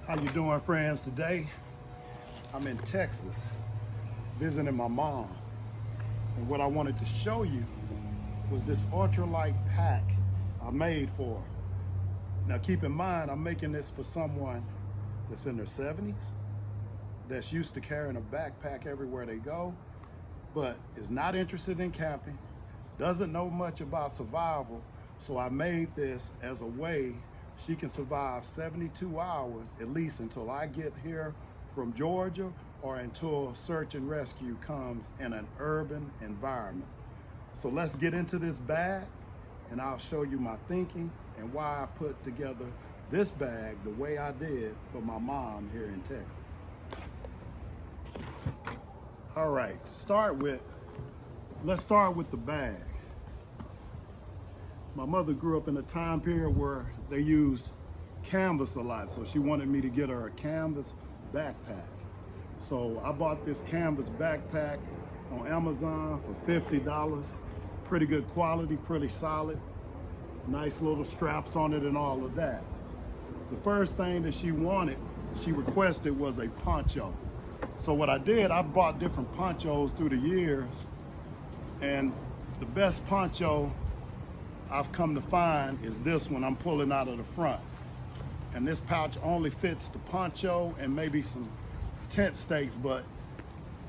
How you doing, friends? Today I'm in Texas visiting my mom, and what I wanted to show you was this ultralight pack I made for her. Now keep in mind, I'm making this for someone that's in their 70s, that's used to carrying a backpack everywhere they go, but is not interested in camping, doesn't know much about survival. So I made this as a way she can survive 72 hours, at least until I get here from Georgia or until search and rescue comes in an urban environment. So let's get into this bag and I'll show you my thinking and why I put together this bag the way I did for my mom here in Texas. All right, let's start with the bag. My mother grew up in a time period where they used canvas a lot, so she wanted me to get her a canvas backpack. So I bought this canvas backpack on Amazon for $50. Pretty good quality, pretty solid. Nice little straps on it and all of that. The first thing that she requested was a poncho. So what I did, I bought different ponchos through the years, and the best poncho I've come to find is this one I'm pulling out of the front. And this pouch only fits the poncho and maybe some tent stakes, but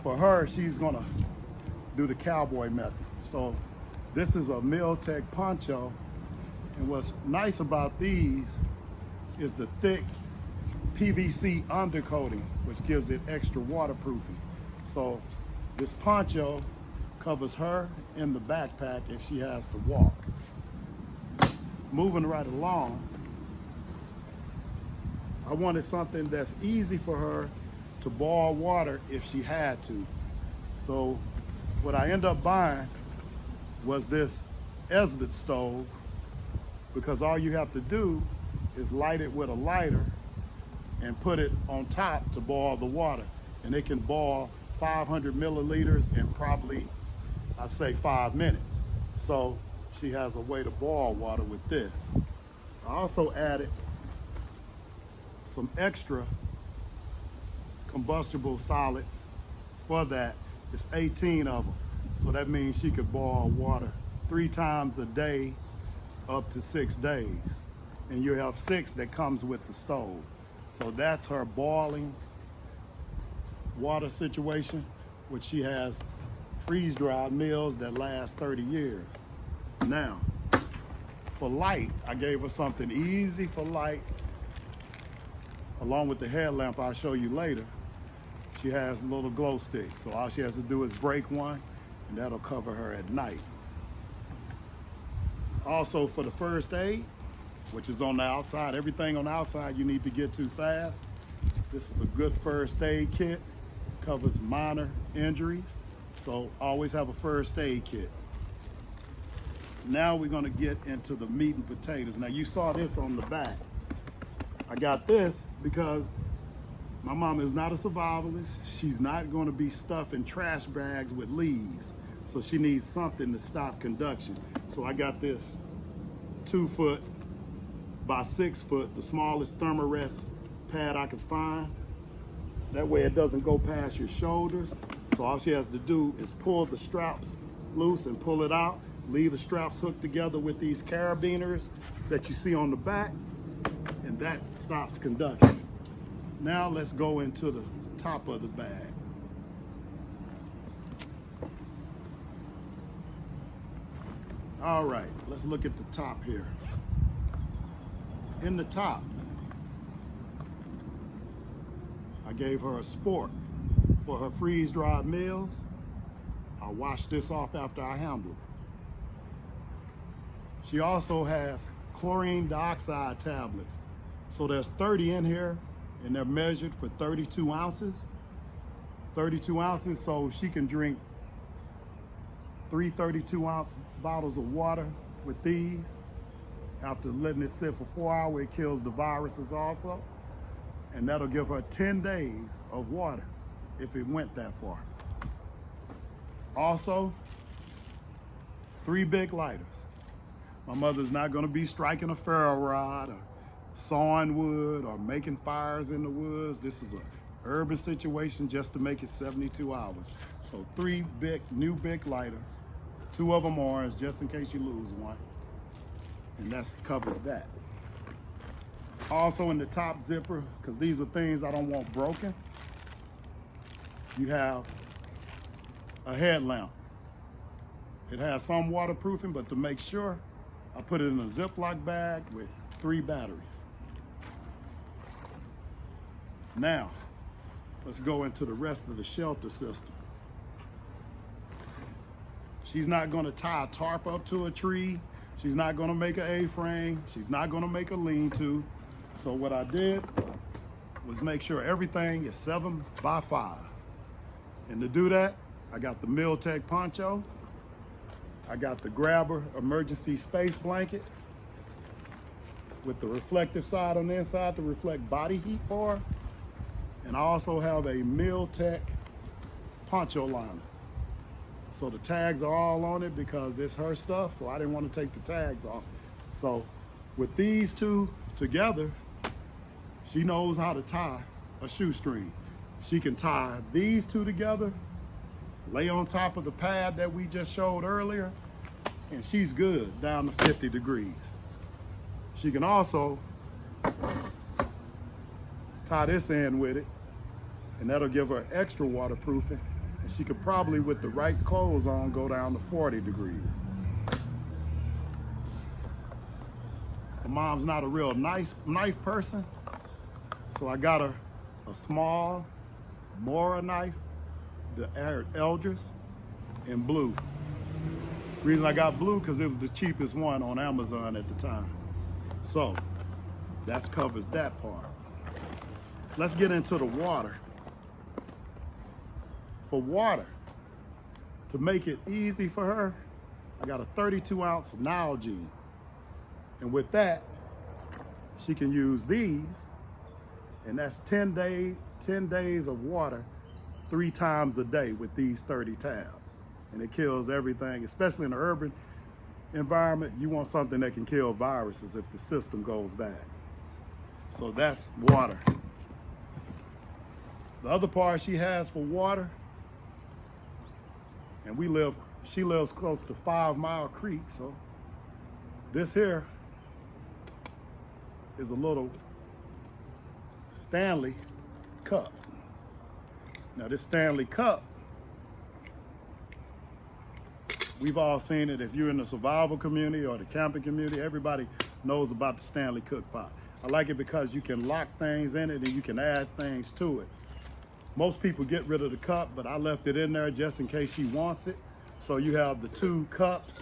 for her, she's gonna do the cowboy method. So this is a Miltech poncho, and what's nice about these is the thick PVC undercoating, which gives it extra waterproofing. So this poncho covers her in the backpack if she has to walk. Moving right along, I wanted something that's easy for her to boil water if she had to. So what I ended up buying was this Esbit stove, because all you have to do is light it with a lighter and put it on top to boil the water. And it can boil 500 milliliters in probably, I'd say 5 minutes. So she has a way to boil water with this. I also added some extra combustible solids for that. It's 18 of them. So that means she could boil water 3 times a day up to 6 days. And you have 6 that comes with the stove. So that's her boiling water situation, which she has freeze-dried meals that last 30 years. Now, for light, I gave her something easy for light, along with the headlamp I'll show you later. She has a little glow stick, so all she has to do is break one, and that'll cover her at night. Also, for the first aid, which is on the outside, everything on the outside you need to get to fast. This is a good first aid kit, covers minor injuries, so always have a first aid kit. Now we're gonna get into the meat and potatoes. Now you saw this on the back. I got this because my mom is not a survivalist. She's not gonna be stuffing trash bags with leaves. So she needs something to stop conduction. So I got this 2 foot by 6 foot, the smallest ThermARest pad I could find. That way it doesn't go past your shoulders. So all she has to do is pull the straps loose and pull it out. Leave the straps hooked together with these carabiners that you see on the back, and that stops conduction. Now let's go into the top of the bag. All right, let's look at the top here. In the top, I gave her a spork for her freeze-dried meals. I'll wash this off after I handle it. She also has chlorine dioxide tablets. So there's 30 in here, and they're measured for 32 ounces. 32 ounces, so she can drink 3 32-ounce bottles of water with these. After letting it sit for 4 hours, it kills the viruses also. And that'll give her 10 days of water if it went that far. Also, 3 big lighters. My mother's not gonna be striking a ferro rod or sawing wood or making fires in the woods. This is a urban situation just to make it 72 hours. So 3 new big lighters, 2 of them orange, just in case you lose one. And that covers that. Also in the top zipper, because these are things I don't want broken, you have a headlamp. It has some waterproofing, but to make sure, I put it in a Ziploc bag with 3 batteries. Now, let's go into the rest of the shelter system. She's not gonna tie a tarp up to a tree. She's not gonna make an A-frame. She's not gonna make a lean-to. So what I did was make sure everything is 7 by 5. And to do that, I got the Miltech poncho. I got the Grabber emergency space blanket with the reflective side on the inside to reflect body heat for her. And I also have a Miltech poncho liner. So the tags are all on it because it's her stuff, so I didn't want to take the tags off. So with these 2 together, she knows how to tie a shoestring. She can tie these 2 together, lay on top of the pad that we just showed earlier, and she's good down to 50 degrees. She can also tie this end with it, and that'll give her extra waterproofing. And she could probably, with the right clothes on, go down to 40 degrees. Her mom's not a real knife person, so I got her a small Mora knife, the Eldris, in blue. Reason I got blue, because it was the cheapest one on Amazon at the time. So, that covers that part. Let's get into the water. For water, to make it easy for her, I got a 32-ounce Nalgene. And with that, she can use these, and that's 10 days of water 3 times a day with these 30 tabs. And it kills everything, especially in the urban environment. You want something that can kill viruses if the system goes bad. So that's water. The other part she has for water, and she lives close to 5 Mile Creek, so this here is a little Stanley cup. Now this Stanley cup, we've all seen it. If you're in the survival community or the camping community, everybody knows about the Stanley cook pot. I like it because you can lock things in it and you can add things to it. Most people get rid of the cup, but I left it in there just in case she wants it. So you have the 2 cups.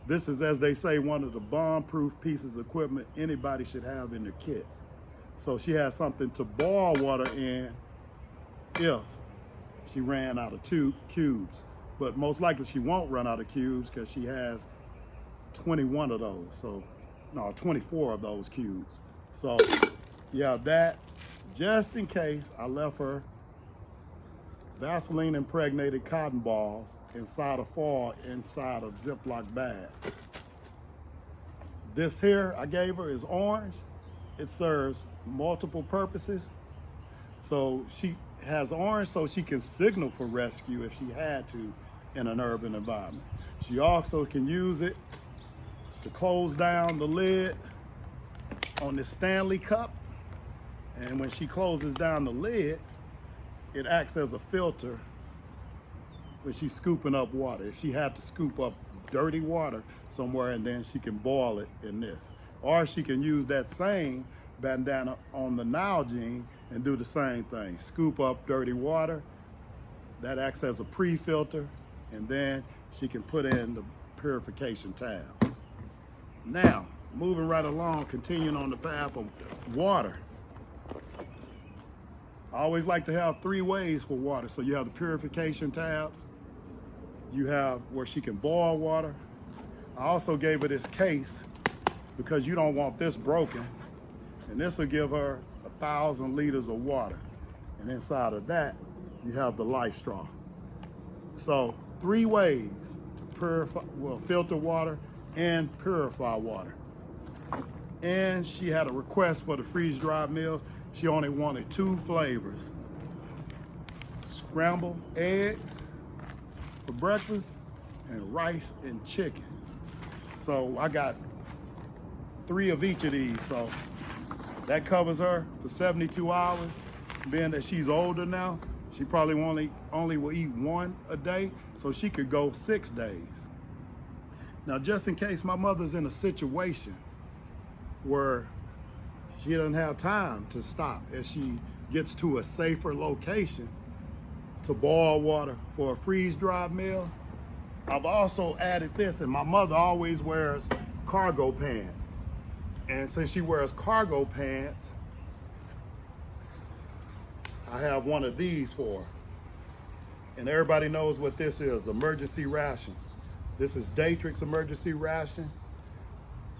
This is, as they say, one of the bomb-proof pieces of equipment anybody should have in their kit. So she has something to boil water in if she ran out of 2 cubes. But most likely she won't run out of cubes because she has 21 of those. So, no, 24 of those cubes. So you have that. Just in case, I left her Vaseline impregnated cotton balls inside a foil inside a Ziploc bag. This here I gave her is orange. It serves multiple purposes. So she has orange so she can signal for rescue if she had to in an urban environment. She also can use it to close down the lid on this Stanley cup. And when she closes down the lid, it acts as a filter when she's scooping up water. If she had to scoop up dirty water somewhere, and then she can boil it in this. Or she can use that same bandana on the Nalgene and do the same thing. Scoop up dirty water, that acts as a pre-filter, and then she can put in the purification tabs. Now, moving right along, continuing on the path of water. I always like to have 3 ways for water. So you have the purification tabs, you have where she can boil water. I also gave her this case because you don't want this broken. And this will give her 1,000 liters of water. And inside of that, you have the life straw. So 3 ways to purify, filter water and purify water. And she had a request for the freeze-dried meals. She only wanted 2 flavors. Scrambled eggs for breakfast and rice and chicken. So I got 3 of each of these. So that covers her for 72 hours. Being that she's older now, she probably only will eat 1 a day, so she could go 6 days. Now, just in case my mother's in a situation where she doesn't have time to stop as she gets to a safer location to boil water for a freeze-dried meal, I've also added this, and my mother always wears cargo pants. And since she wears cargo pants, I have one of these for her. And everybody knows what this is, emergency ration. This is Datrix emergency ration.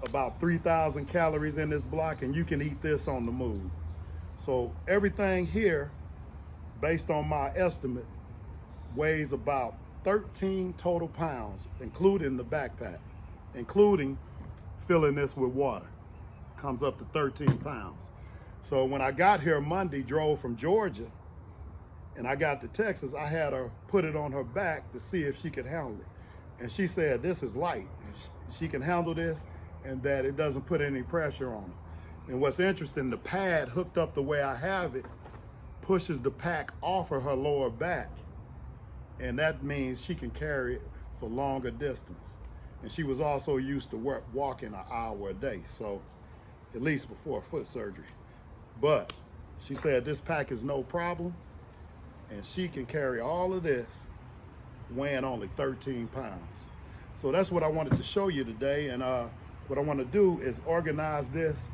About 3,000 calories in this block, and you can eat this on the move. So everything here, based on my estimate, weighs about 13 total pounds, including the backpack, including filling this with water. Comes up to 13 pounds. So when I got here Monday, drove from Georgia, and I got to Texas, I had her put it on her back to see if she could handle it. And she said, this is light. She can handle this, and that it doesn't put any pressure on her. And what's interesting, the pad hooked up the way I have it pushes the pack off of her lower back. And that means she can carry it for longer distance. And she was also used to walking an hour a day, so at least before foot surgery. But she said this pack is no problem, and she can carry all of this weighing only 13 pounds. So that's what I wanted to show you today. And what I want to do is organize this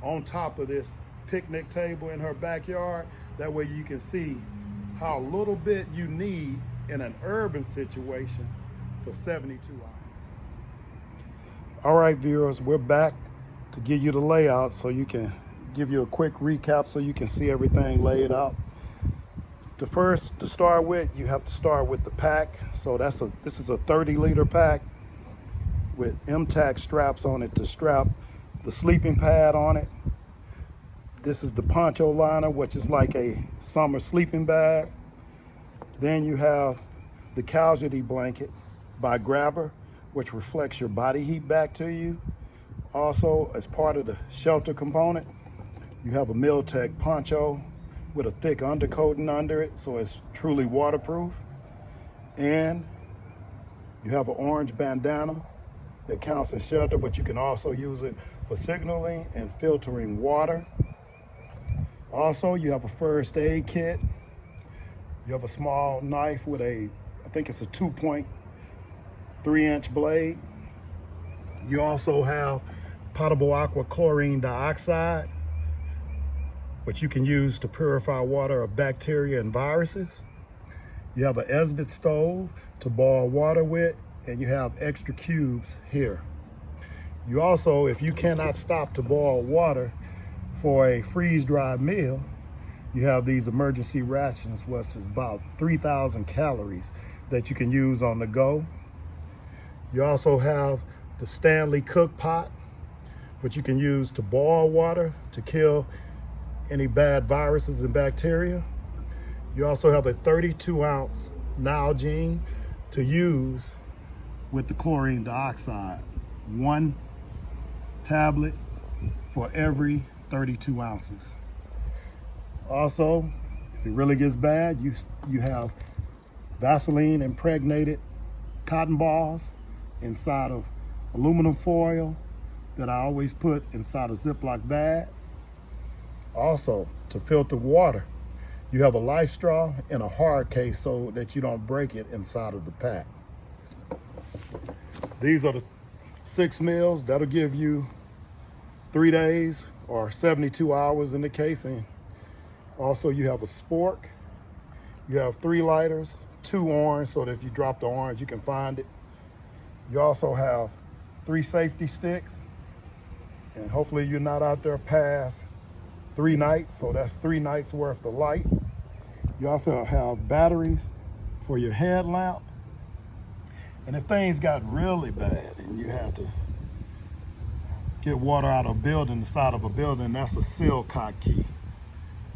on top of this picnic table in her backyard. That way you can see how little bit you need in an urban situation for 72 hours. All right, viewers, we're back to give you the layout so you can give you a quick recap so you can see everything laid out. To start with, you have to start with the pack. So this is a 30-liter pack with M-TAC straps on it to strap the sleeping pad on it. This is the poncho liner, which is like a summer sleeping bag. Then you have the casualty blanket by Grabber, which reflects your body heat back to you. Also, as part of the shelter component, you have a Miltech poncho with a thick undercoating under it, so it's truly waterproof. And you have an orange bandana that counts as shelter, but you can also use it for signaling and filtering water. Also, you have a first aid kit. You have a small knife with I think it's a 2.3-inch blade. You also have potable aqua chlorine dioxide, which you can use to purify water of bacteria and viruses. You have an Esbit stove to boil water with, and you have extra cubes here. You also, if you cannot stop to boil water for a freeze-dried meal, you have these emergency rations, which is about 3,000 calories that you can use on the go. You also have the Stanley cook pot, which you can use to boil water to kill any bad viruses and bacteria. You also have a 32-ounce Nalgene to use with the chlorine dioxide. 1 tablet for every 32 ounces. Also, if it really gets bad, you have Vaseline impregnated cotton balls inside of aluminum foil that I always put inside a Ziploc bag. Also, to filter water, you have a life straw and a hard case so that you don't break it inside of the pack. These are the 6 meals. That'll give you 3 days or 72 hours in the casing. Also, you have a spork. You have 3 lighters, 2 orange, so that if you drop the orange, you can find it. You also have 3 safety sticks, and hopefully you're not out there past 3 nights, so that's 3 nights worth of light. You also have batteries for your headlamp. And if things got really bad and you had to get water out of a building, the side of a building. That's a Silcock key.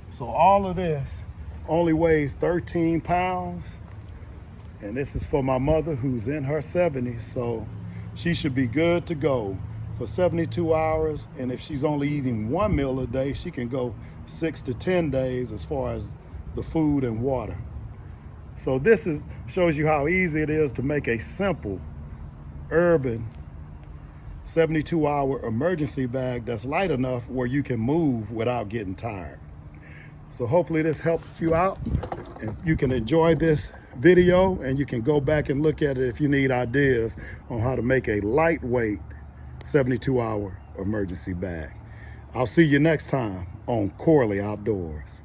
So all of this only weighs 13 pounds. And this is for my mother who's in her 70s. So she should be good to go for 72 hours. And if she's only eating one meal a day, she can go 6 to 10 days as far as the food and water. So this shows you how easy it is to make a simple urban 72-hour emergency bag that's light enough where you can move without getting tired. So hopefully this helps you out and you can enjoy this video, and you can go back and look at it if you need ideas on how to make a lightweight 72-hour emergency bag. I'll see you next time on Corley Outdoors.